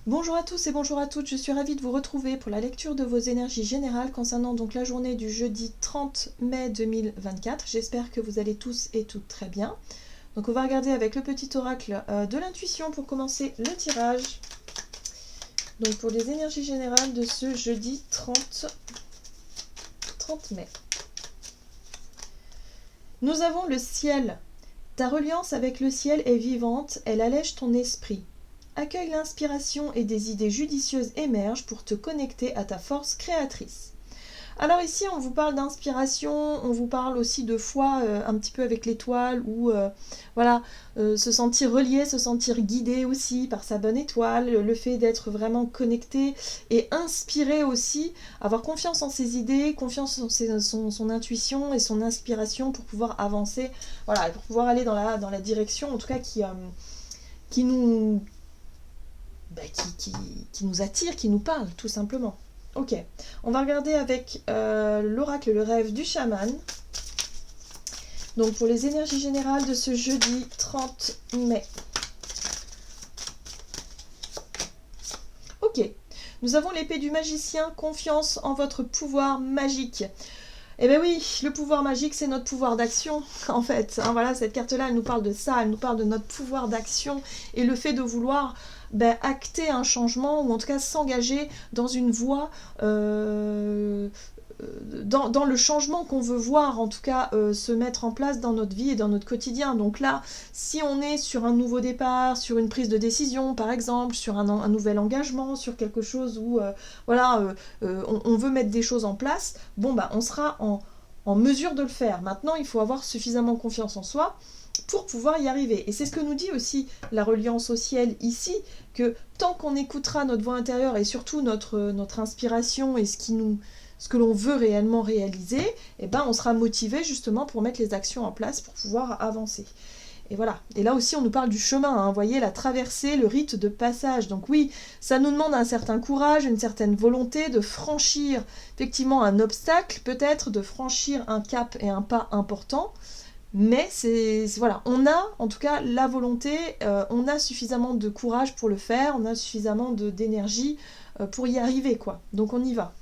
Bonjour à tous et bonjour à toutes, je suis ravie de vous retrouver pour la lecture de vos énergies générales concernant donc la journée du jeudi 30 mai 2024. J'espère que vous allez tous et toutes très bien. Donc on va regarder avec le petit oracle de l'intuition pour commencer le tirage. Donc pour les énergies générales de ce jeudi 30 mai. Nous avons le ciel. Ta reliance avec le ciel est vivante, elle allège ton esprit. Accueille l'inspiration et des idées judicieuses émergent pour te connecter à ta force créatrice. Alors ici, on vous parle d'inspiration, on vous parle aussi de foi un petit peu avec l'étoile, ou voilà, se sentir relié, se sentir guidé aussi par sa bonne étoile, le fait d'être vraiment connecté et inspiré aussi, avoir confiance en ses idées, confiance en son intuition et son inspiration pour pouvoir avancer, voilà, pour pouvoir aller dans la direction, en tout cas qui nous... qui nous attire, qui nous parle, tout simplement. Ok, on va regarder avec l'oracle, le rêve du chaman. Donc pour les énergies générales de ce jeudi 30 mai. Ok, nous avons l'épée du magicien, confiance en votre pouvoir magique. Eh bien oui, le pouvoir magique, c'est notre pouvoir d'action, en fait. Hein, voilà, cette carte-là, elle nous parle de ça, elle nous parle de notre pouvoir d'action et le fait de vouloir acter un changement, ou en tout cas s'engager dans une voie, dans le changement qu'on veut voir, en tout cas se mettre en place dans notre vie et dans notre quotidien. Donc là, si on est sur un nouveau départ, sur une prise de décision par exemple, sur un nouvel engagement, sur quelque chose où on veut mettre des choses en place, bon on sera en mesure de le faire. Maintenant, il faut avoir suffisamment confiance en soi pour pouvoir y arriver. Et c'est ce que nous dit aussi la reliance au ciel ici, que tant qu'on écoutera notre voix intérieure et surtout notre inspiration et ce que l'on veut réellement réaliser, eh on sera motivé justement pour mettre les actions en place pour pouvoir avancer. Et voilà. Et là aussi, on nous parle du chemin, hein. Vous voyez, la traversée, le rite de passage. Donc oui, ça nous demande un certain courage, une certaine volonté de franchir effectivement un obstacle, peut-être de franchir un cap et un pas important. Mais voilà, on a en tout cas la volonté, on a suffisamment de courage pour le faire, on a suffisamment d'énergie pour y arriver, quoi. Donc on y va.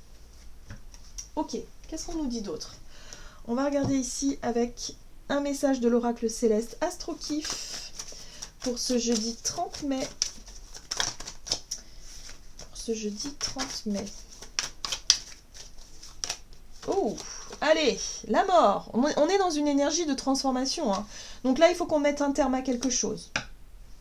Ok, qu'est-ce qu'on nous dit d'autre? On va regarder ici avec un message de l'oracle céleste Astrokif pour ce jeudi 30 mai. Pour ce jeudi 30 mai. Oh, allez, la mort. On est dans une énergie de transformation, hein. Donc là, il faut qu'on mette un terme à quelque chose.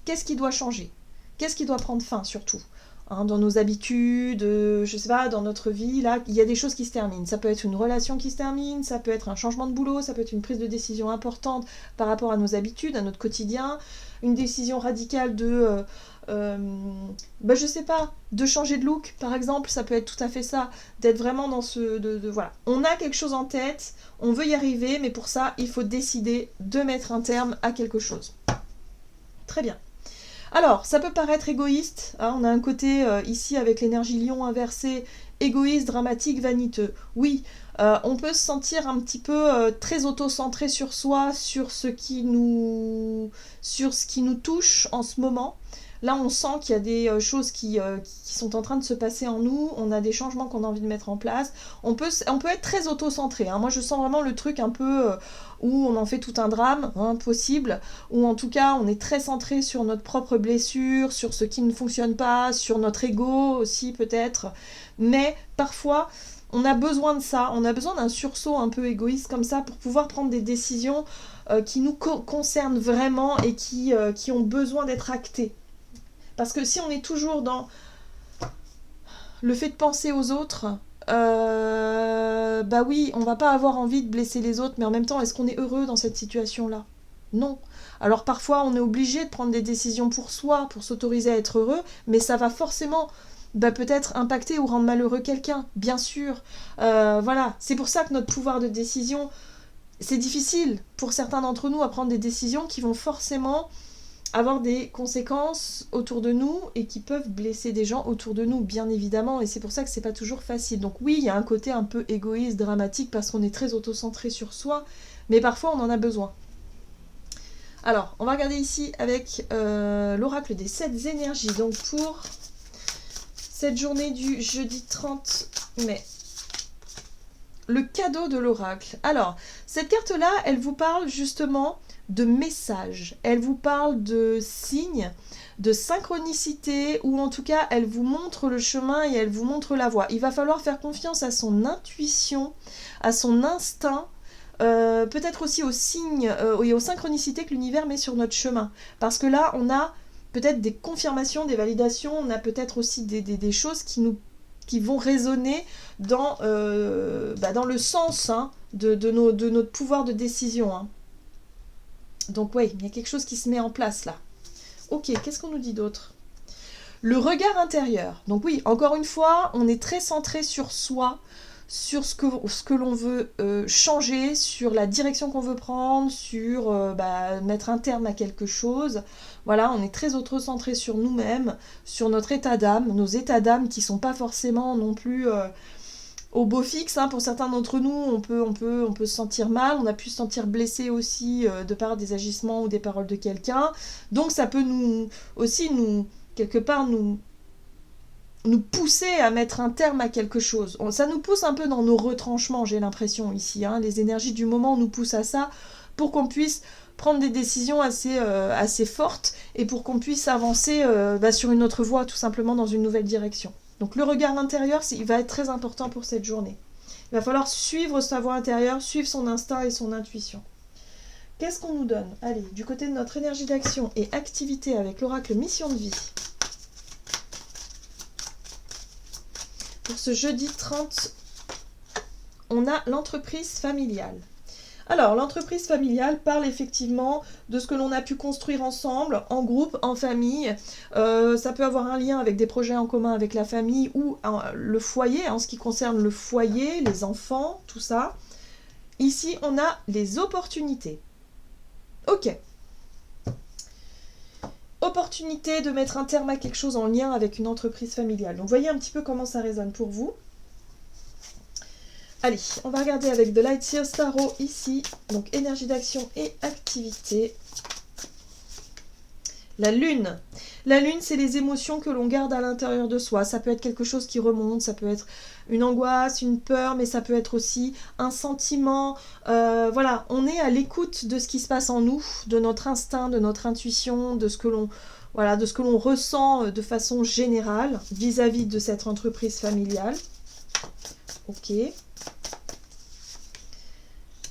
Qu'est-ce qui doit changer? Qu'est-ce qui doit prendre fin, surtout? Hein, dans nos habitudes, je sais pas, dans notre vie, là, il y a des choses qui se terminent. Ça peut être une relation qui se termine, ça peut être un changement de boulot, ça peut être une prise de décision importante par rapport à nos habitudes, à notre quotidien, une décision radicale de... je sais pas, de changer de look, par exemple, ça peut être tout à fait ça, d'être vraiment dans voilà. On a quelque chose en tête, on veut y arriver, mais pour ça, il faut décider de mettre un terme à quelque chose. Très bien. Alors, ça peut paraître égoïste, hein, on a un côté ici avec l'énergie lion inversée, égoïste, dramatique, vaniteux. Oui, on peut se sentir un petit peu très auto-centré sur soi, sur ce qui nous touche en ce moment. Là, on sent qu'il y a des choses qui sont en train de se passer en nous, on a des changements qu'on a envie de mettre en place. On peut être très auto-centré, hein. Moi, je sens vraiment le truc un peu où on en fait tout un drame, hein, possible, ou en tout cas, on est très centré sur notre propre blessure, sur ce qui ne fonctionne pas, sur notre ego aussi peut-être. Mais parfois, on a besoin de ça, on a besoin d'un sursaut un peu égoïste comme ça pour pouvoir prendre des décisions qui nous concernent vraiment et qui ont besoin d'être actées. Parce que si on est toujours dans le fait de penser aux autres, oui, on va pas avoir envie de blesser les autres, mais en même temps, est-ce qu'on est heureux dans cette situation-là? Non. Alors parfois, on est obligé de prendre des décisions pour soi, pour s'autoriser à être heureux, mais ça va forcément peut-être impacter ou rendre malheureux quelqu'un, bien sûr. Voilà, c'est pour ça que notre pouvoir de décision, c'est difficile pour certains d'entre nous à prendre des décisions qui vont forcément avoir des conséquences autour de nous et qui peuvent blesser des gens autour de nous, bien évidemment, et c'est pour ça que c'est pas toujours facile. Donc oui, il y a un côté un peu égoïste, dramatique, parce qu'on est très auto-centré sur soi, mais parfois on en a besoin. Alors, on va regarder ici avec l'oracle des 7 énergies, donc pour cette journée du jeudi 30 mai. Le cadeau de l'oracle. Alors, cette carte-là, elle vous parle justement de messages. Elle vous parle de signes, de synchronicité, ou en tout cas, elle vous montre le chemin et elle vous montre la voie. Il va falloir faire confiance à son intuition, à son instinct, peut-être aussi aux signes et aux synchronicités que l'univers met sur notre chemin. Parce que là, on a peut-être des confirmations, des validations, on a peut-être aussi des choses qui vont résonner dans le sens de notre pouvoir de décision. Hein. Donc oui, il y a quelque chose qui se met en place là. Ok, qu'est-ce qu'on nous dit d'autre? Le regard intérieur. Donc oui, encore une fois, on est très centré sur soi, sur ce que l'on veut changer, sur la direction qu'on veut prendre, sur mettre un terme à quelque chose. Voilà, on est très auto-centré sur nous-mêmes, sur notre état d'âme, nos états d'âme qui ne sont pas forcément non plus au beau fixe. Hein. Pour certains d'entre nous, on peut se sentir mal, on a pu se sentir blessé aussi de par des agissements ou des paroles de quelqu'un. Donc ça peut quelque part nous pousser à mettre un terme à quelque chose. Ça nous pousse un peu dans nos retranchements, j'ai l'impression ici. Hein. Les énergies du moment nous poussent à ça pour qu'on puisse prendre des décisions assez fortes et pour qu'on puisse avancer sur une autre voie, tout simplement dans une nouvelle direction. Donc le regard intérieur, il va être très important pour cette journée. Il va falloir suivre sa voie intérieure, suivre son instinct et son intuition. Qu'est-ce qu'on nous donne? Allez, du côté de notre énergie d'action et activité avec l'oracle Mission de vie. Pour ce jeudi 30, on a l'entreprise familiale. Alors, l'entreprise familiale parle effectivement de ce que l'on a pu construire ensemble, en groupe, en famille. Ça peut avoir un lien avec des projets en commun avec la famille ou le foyer, en ce qui concerne le foyer, les enfants, tout ça. Ici, on a les opportunités. Ok. Opportunité de mettre un terme à quelque chose en lien avec une entreprise familiale. Donc, voyez un petit peu comment ça résonne pour vous. Allez, on va regarder avec The Light Seers Tarot ici. Donc, énergie d'action et activité. La lune. La lune, c'est les émotions que l'on garde à l'intérieur de soi. Ça peut être quelque chose qui remonte, ça peut être une angoisse, une peur, mais ça peut être aussi un sentiment. Voilà, on est à l'écoute de ce qui se passe en nous, de notre instinct, de notre intuition, de ce que l'on ressent de façon générale vis-à-vis de cette entreprise familiale. Ok.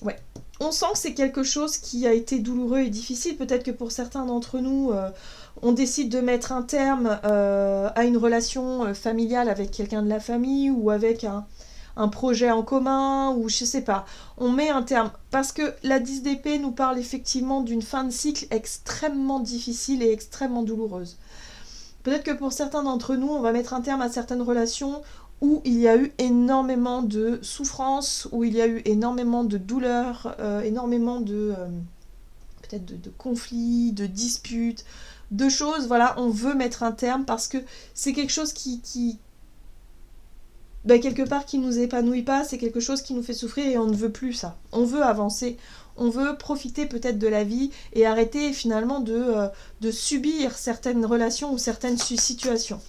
Ouais. On sent que c'est quelque chose qui a été douloureux et difficile. Peut-être que pour certains d'entre nous, on décide de mettre un terme à une relation familiale avec quelqu'un de la famille ou avec un projet en commun ou je sais pas. On met un terme parce que la 10 d'épée nous parle effectivement d'une fin de cycle extrêmement difficile et extrêmement douloureuse. Peut-être que pour certains d'entre nous, on va mettre un terme à certaines relations où il y a eu énormément de souffrance, où il y a eu énormément de douleurs, énormément peut-être de conflits, de disputes, de choses, voilà, on veut mettre un terme parce que c'est quelque chose qui quelque part qui nous épanouit pas, c'est quelque chose qui nous fait souffrir et on ne veut plus ça. On veut avancer, on veut profiter peut-être de la vie et arrêter finalement de subir certaines relations ou certaines situations.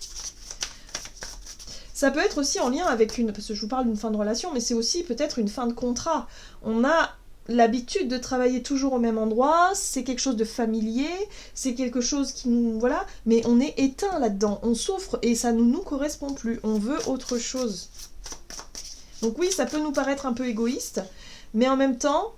Ça peut être aussi en lien avec parce que je vous parle d'une fin de relation, mais c'est aussi peut-être une fin de contrat. On a l'habitude de travailler toujours au même endroit, c'est quelque chose de familier, c'est quelque chose qui nous... Voilà, mais on est éteint là-dedans, on souffre et ça ne nous correspond plus, on veut autre chose. Donc oui, ça peut nous paraître un peu égoïste, mais en même temps...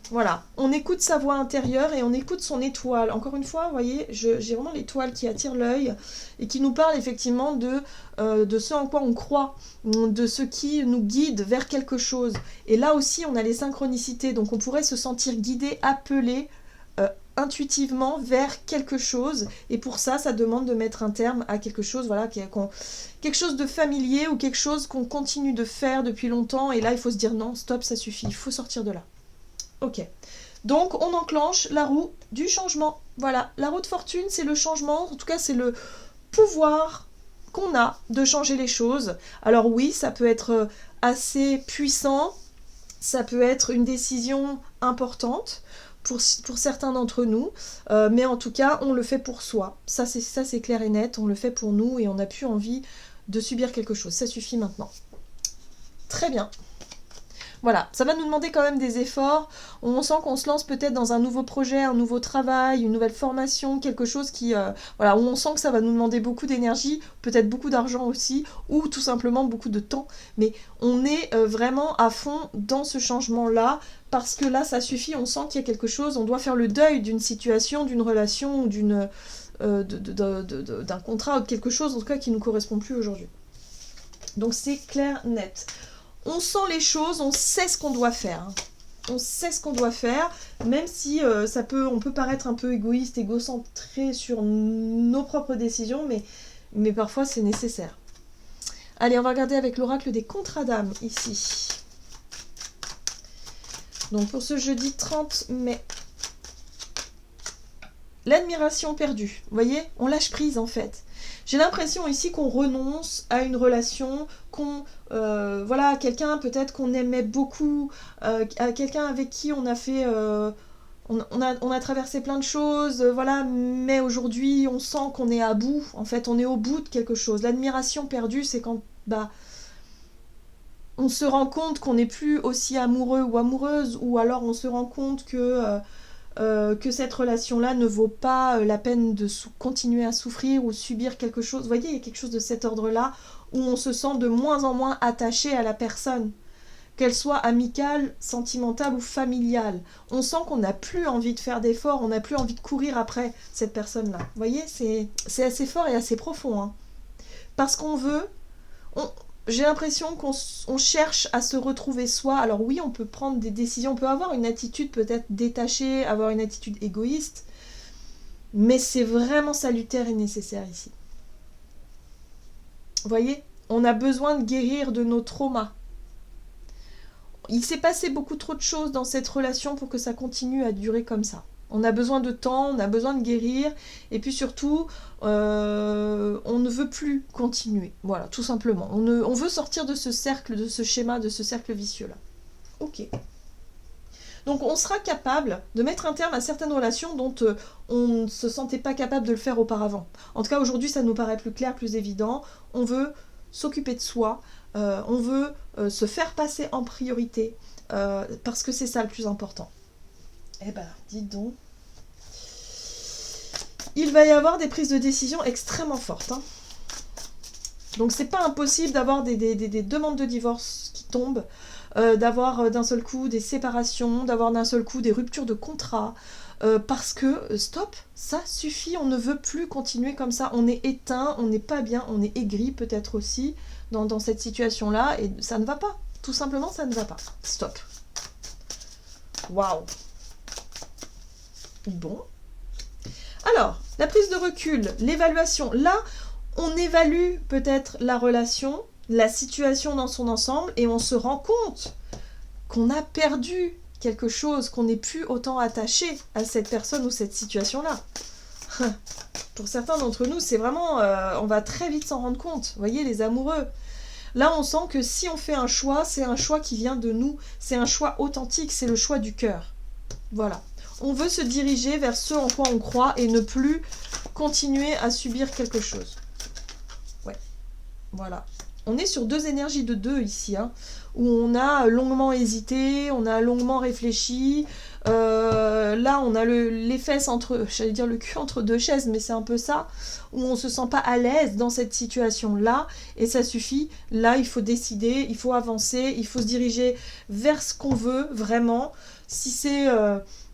Voilà, on écoute sa voix intérieure et on écoute son étoile. Encore une fois, vous voyez, j'ai vraiment l'étoile qui attire l'œil et qui nous parle effectivement de ce en quoi on croit, de ce qui nous guide vers quelque chose. Et là aussi, on a les synchronicités, donc on pourrait se sentir guidé, appelé intuitivement vers quelque chose. Et pour ça, ça demande de mettre un terme à quelque chose, voilà, quelque chose de familier ou quelque chose qu'on continue de faire depuis longtemps. Et là, il faut se dire non, stop, ça suffit, il faut sortir de là. Ok, donc on enclenche la roue du changement. Voilà, la roue de fortune, c'est le changement, en tout cas c'est le pouvoir qu'on a de changer les choses. Alors oui, ça peut être assez puissant, ça peut être une décision importante pour certains d'entre nous, mais en tout cas, on le fait pour soi. Ça c'est clair et net, on le fait pour nous et on n'a plus envie de subir quelque chose. Ça suffit maintenant. Très bien. Voilà, ça va nous demander quand même des efforts. On sent qu'on se lance peut-être dans un nouveau projet, un nouveau travail, une nouvelle formation, quelque chose qui, voilà, où on sent que ça va nous demander beaucoup d'énergie, peut-être beaucoup d'argent aussi, ou tout simplement beaucoup de temps. Mais on est vraiment à fond dans ce changement-là, parce que là, ça suffit, on sent qu'il y a quelque chose, on doit faire le deuil d'une situation, d'une relation, ou d'un contrat, ou de quelque chose, en tout cas, qui ne nous correspond plus aujourd'hui. Donc c'est clair, net. On sent les choses, on sait ce qu'on doit faire. On sait ce qu'on doit faire, même si on peut paraître un peu égoïste, égocentré sur nos propres décisions, mais parfois c'est nécessaire. Allez, on va regarder avec l'oracle des contrats d'âme, ici. Donc pour ce jeudi 30 mai. L'admiration perdue. Vous voyez, on lâche prise en fait. J'ai l'impression ici qu'on renonce à une relation, voilà, quelqu'un peut-être qu'on aimait beaucoup, à quelqu'un avec qui on a fait, on a traversé plein de choses, voilà, mais aujourd'hui on sent qu'on est à bout, en fait on est au bout de quelque chose. L'admiration perdue, c'est quand on se rend compte qu'on n'est plus aussi amoureux ou amoureuse, ou alors on se rend compte que cette relation-là ne vaut pas la peine de continuer à souffrir ou subir quelque chose. Vous voyez, il y a quelque chose de cet ordre-là où on se sent de moins en moins attaché à la personne, qu'elle soit amicale, sentimentale ou familiale. On sent qu'on n'a plus envie de faire d'efforts, on n'a plus envie de courir après cette personne-là. Vous voyez, c'est assez fort et assez profond. Hein. Parce qu'on veut... J'ai l'impression qu'on cherche à se retrouver soi. Alors oui, on peut prendre des décisions, on peut avoir une attitude peut-être détachée, avoir une attitude égoïste, mais c'est vraiment salutaire et nécessaire ici. Vous voyez, on a besoin de guérir de nos traumas. Il s'est passé beaucoup trop de choses dans cette relation pour que ça continue à durer comme ça. On a besoin de temps, on a besoin de guérir, et puis surtout, on ne veut plus continuer. Voilà, tout simplement. On veut sortir de ce cercle, de ce schéma, de ce cercle vicieux-là. Ok. Donc on sera capable de mettre un terme à certaines relations dont on ne se sentait pas capable de le faire auparavant. En tout cas, aujourd'hui, ça nous paraît plus clair, plus évident. On veut s'occuper de soi, on veut se faire passer en priorité, parce que c'est ça le plus important. Eh ben, dites donc. Il va y avoir des prises de décision extrêmement fortes. Hein. Donc c'est pas impossible d'avoir des demandes de divorce qui tombent, d'avoir d'un seul coup des séparations, d'avoir d'un seul coup des ruptures de contrat, parce que, stop, ça suffit, on ne veut plus continuer comme ça. On est éteint, on n'est pas bien, on est aigri peut-être aussi dans cette situation-là, et ça ne va pas. Tout simplement, ça ne va pas. Stop. Waouh. Bon. Alors, la prise de recul, l'évaluation. Là, on évalue peut-être la relation, la situation dans son ensemble, et on se rend compte qu'on a perdu quelque chose, qu'on n'est plus autant attaché à cette personne ou cette situation-là. Pour certains d'entre nous, c'est vraiment... on va très vite s'en rendre compte. Vous voyez, les amoureux. Là, on sent que si on fait un choix, c'est un choix qui vient de nous. C'est un choix authentique, c'est le choix du cœur. Voilà. On veut se diriger vers ce en quoi on croit et ne plus continuer à subir quelque chose. Ouais, voilà. On est sur deux énergies de deux ici, hein, où on a longuement hésité, on a longuement réfléchi. Là, on a les fesses j'allais dire le cul entre deux chaises, mais c'est un peu ça, où on se sent pas à l'aise dans cette situation-là, et ça suffit. Là, il faut décider, il faut avancer, il faut se diriger vers ce qu'on veut vraiment. Si c'est...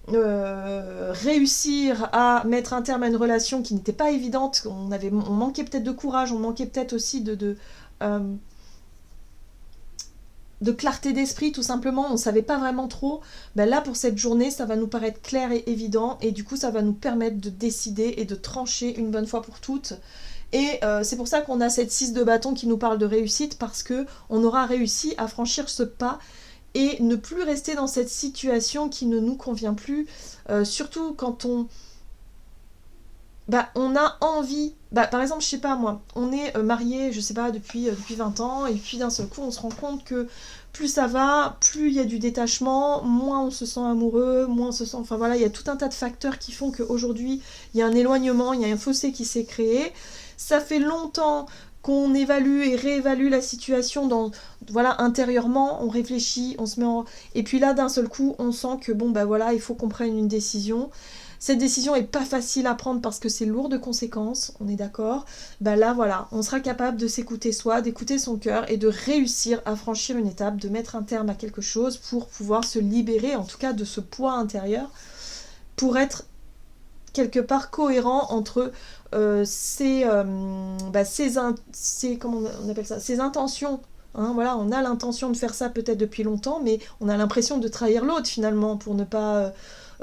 réussir à mettre un terme à une relation qui n'était pas évidente, on manquait peut-être de courage, on manquait peut-être aussi de clarté d'esprit, tout simplement, on ne savait pas vraiment trop. Ben là, pour cette journée, ça va nous paraître clair et évident, et du coup, ça va nous permettre de décider et de trancher une bonne fois pour toutes. Et c'est pour ça qu'on a cette 6 de bâton qui nous parle de réussite, parce que on aura réussi à franchir ce pas et ne plus rester dans cette situation qui ne nous convient plus, surtout quand on a envie, par exemple, je sais pas moi, on est marié, je sais pas, depuis 20 ans, et puis d'un seul coup, on se rend compte que plus ça va, plus il y a du détachement, moins on se sent amoureux, moins on se sent... Enfin voilà, il y a tout un tas de facteurs qui font qu'aujourd'hui, il y a un éloignement, il y a un fossé qui s'est créé. Ça fait longtemps qu'on évalue et réévalue la situation voilà, intérieurement, on réfléchit, on se met en... Et puis là, d'un seul coup, on sent que bon, bah voilà, il faut qu'on prenne une décision. Cette décision n'est pas facile à prendre parce que c'est lourd de conséquences, on est d'accord. Bah là, voilà, on sera capable de s'écouter soi, d'écouter son cœur et de réussir à franchir une étape, de mettre un terme à quelque chose pour pouvoir se libérer, en tout cas, de ce poids intérieur, pour être quelque part cohérent entre ses intentions. Hein, voilà, on a l'intention de faire ça peut-être depuis longtemps, mais on a l'impression de trahir l'autre finalement pour ne pas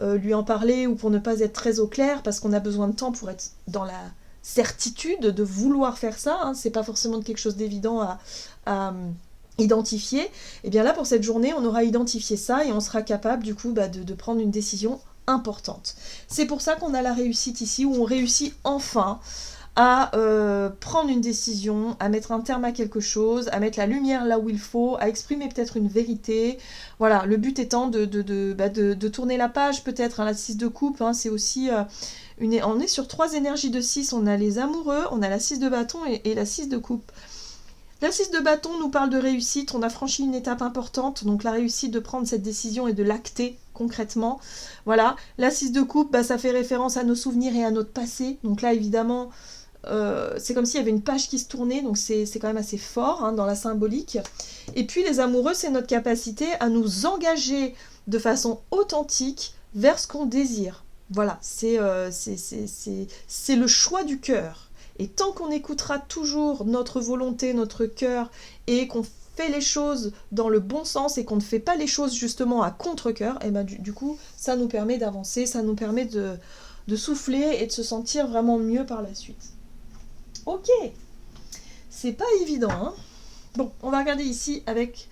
lui en parler ou pour ne pas être très au clair parce qu'on a besoin de temps pour être dans la certitude de vouloir faire ça. Hein, c'est pas forcément quelque chose d'évident à identifier. Et bien là, pour cette journée, on aura identifié ça et on sera capable du coup de prendre une décision importante. C'est pour ça qu'on a la réussite ici, où on réussit enfin à prendre une décision, à mettre un terme à quelque chose, à mettre la lumière là où il faut, à exprimer peut-être une vérité. Voilà, le but étant de tourner la page peut-être. Hein, la 6 de coupe, hein, c'est aussi... on est sur 3 énergies de 6, on a les amoureux, on a la 6 de bâton et la 6 de coupe. La 6 de bâton nous parle de réussite, on a franchi une étape importante, donc la réussite de prendre cette décision et de l'acter concrètement. Voilà, la 6 de coupe, ça fait référence à nos souvenirs et à notre passé, donc là évidemment, c'est comme s'il y avait une page qui se tournait, donc c'est quand même assez fort hein, dans la symbolique. Et puis les amoureux, c'est notre capacité à nous engager de façon authentique vers ce qu'on désire. Voilà, c'est le choix du cœur. Et tant qu'on écoutera toujours notre volonté, notre cœur, et qu'on fait les choses dans le bon sens et qu'on ne fait pas les choses justement à contre-cœur, et ben du coup, ça nous permet d'avancer, ça nous permet de souffler et de se sentir vraiment mieux par la suite. Ok, c'est pas évident, hein. Bon, on va regarder ici avec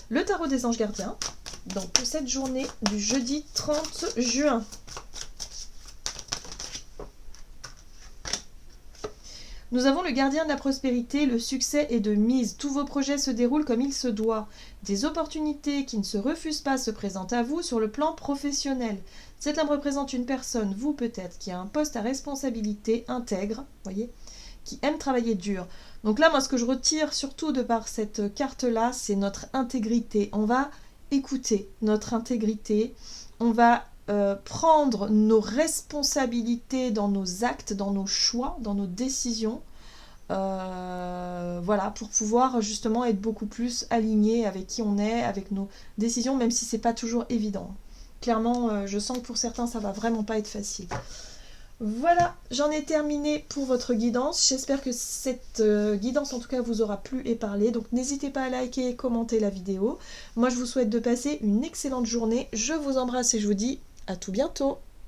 le tarot des anges gardiens, donc pour cette journée du jeudi 30 juin. Nous avons le gardien de la prospérité, le succès est de mise. Tous vos projets se déroulent comme il se doit. Des opportunités qui ne se refusent pas se présentent à vous sur le plan professionnel. Cette lame représente une personne, vous peut-être, qui a un poste à responsabilité intègre, voyez, qui aime travailler dur. Donc là, moi, ce que je retire surtout de par cette carte-là, c'est notre intégrité. On va écouter notre intégrité, on va prendre nos responsabilités dans nos actes, dans nos choix, dans nos décisions, voilà, pour pouvoir justement être beaucoup plus aligné avec qui on est, avec nos décisions, même si c'est pas toujours évident. Clairement, je sens que pour certains, ça va vraiment pas être facile. Voilà, j'en ai terminé pour votre guidance. J'espère que cette guidance, en tout cas, vous aura plu et parlé. Donc, n'hésitez pas à liker et commenter la vidéo. Moi, je vous souhaite de passer une excellente journée. Je vous embrasse et je vous dis à tout bientôt.